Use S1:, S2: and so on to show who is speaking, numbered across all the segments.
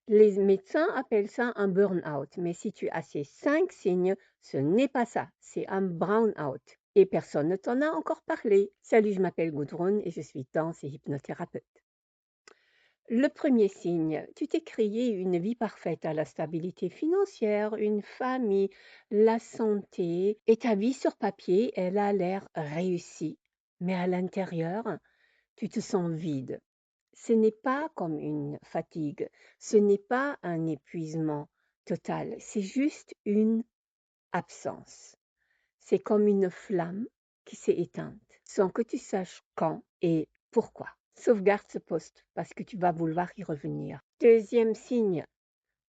S1: Les médecins appellent ça un burn-out, mais si tu as ces 5 signes, ce n'est pas ça, c'est un brown-out. Et personne ne t'en a encore parlé. Salut, je m'appelle Gudrun et je suis danse et hypnothérapeute. Le premier signe, tu t'es créé une vie parfaite à la stabilité financière, une famille, la santé, et ta vie sur papier, elle a l'air réussie. Mais à l'intérieur, tu te sens vide. Ce n'est pas comme une fatigue, ce n'est pas un épuisement total, c'est juste une absence. C'est comme une flamme qui s'est éteinte, sans que tu saches quand et pourquoi. Sauvegarde ce poste parce que tu vas vouloir y revenir. Deuxième signe,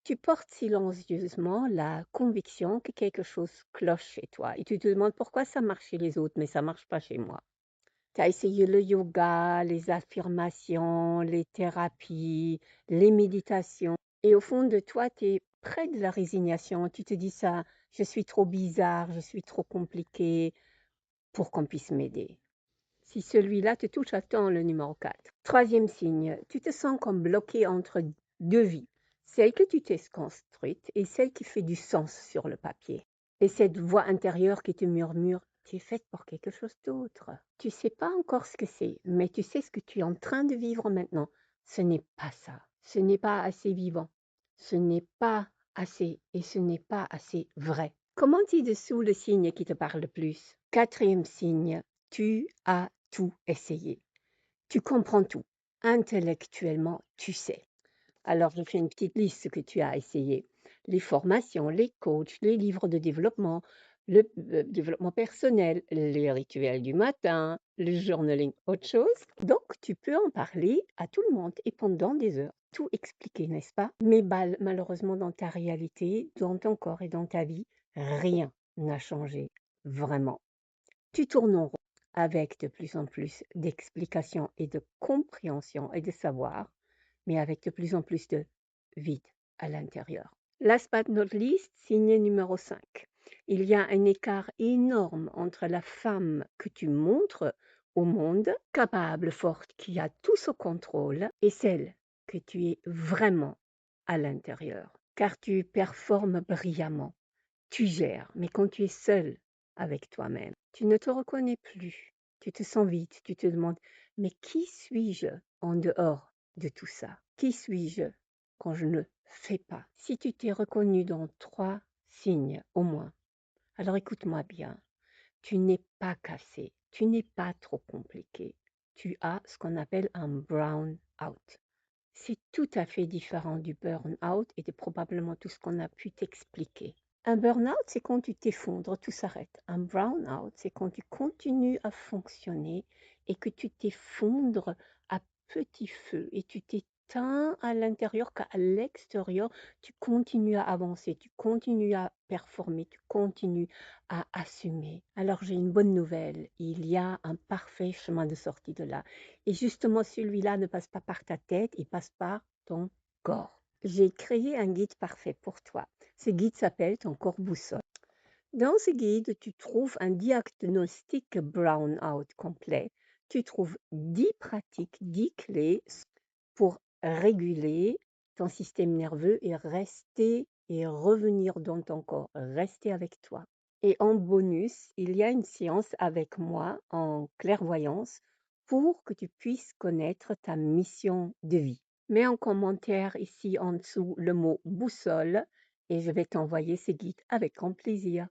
S1: tu portes silencieusement la conviction que quelque chose cloche chez toi et tu te demandes pourquoi ça marche chez les autres mais ça marche pas chez moi. Tu as essayé le yoga, les affirmations, les thérapies, les méditations et au fond de toi, tu es près de la résignation. Tu te dis ça, je suis trop bizarre, je suis trop compliqué pour qu'on puisse m'aider. Si celui-là te touche, attends le numéro 4. Troisième signe, tu te sens comme bloqué entre deux vies, celle que tu t'es construite et celle qui fait du sens sur le papier. Et cette voix intérieure qui te murmure, tu es faite pour quelque chose d'autre. Tu sais pas encore ce que c'est, mais tu sais ce que tu es en train de vivre maintenant. Ce n'est pas ça. Ce n'est pas assez vivant. Ce n'est pas assez et ce n'est pas assez vrai. Comment ci-dessous le signe qui te parle le plus? Quatrième signe, tu as tout essayé. Tu comprends tout. Intellectuellement, tu sais. Alors, je fais une petite liste ce que tu as essayé. Les formations, les coachs, les livres de développement, le développement personnel, les rituels du matin, le journaling, autre chose. Donc, tu peux en parler à tout le monde et pendant des heures, tout expliquer, n'est-ce pas? Mais malheureusement, dans ta réalité, dans ton corps et dans ta vie, rien n'a changé vraiment. Tu tournes en rond avec de plus en plus d'explications et de compréhension et de savoir, mais avec de plus en plus de vide à l'intérieur. Last but not least, signe numéro 5. Il y a un écart énorme entre la femme que tu montres au monde, capable, forte, qui a tout sous contrôle, et celle que tu es vraiment à l'intérieur. Car tu performes brillamment, tu gères, mais quand tu es seule avec toi-même, tu ne te reconnais plus, tu te sens vide, tu te demandes, mais qui suis-je en dehors de tout ça? Qui suis-je quand je ne fais pas? Si tu t'es reconnu dans 3 signes au moins, alors écoute-moi bien, tu n'es pas cassé, tu n'es pas trop compliqué, tu as ce qu'on appelle un brown out. C'est tout à fait différent du burn-out et de probablement tout ce qu'on a pu t'expliquer. Un burn-out, c'est quand tu t'effondres, tout s'arrête. Un brown-out, c'est quand tu continues à fonctionner et que tu t'effondres à petit feu et tu t'éteins à l'intérieur qu'à l'extérieur, tu continues à avancer, tu continues à performer, tu continues à assumer. Alors j'ai une bonne nouvelle, il y a un parfait chemin de sortie de là. Et justement, celui-là ne passe pas par ta tête, il passe par ton corps. J'ai créé un guide parfait pour toi. Ce guide s'appelle ton corps boussole. Dans ce guide, tu trouves un diagnostic brown-out complet. Tu trouves 10 pratiques, 10 clés pour réguler ton système nerveux et rester et revenir dans ton corps, rester avec toi. Et en bonus, il y a une séance avec moi en clairvoyance pour que tu puisses connaître ta mission de vie. Mets en commentaire ici en dessous le mot boussole et je vais t'envoyer ces guides avec grand plaisir.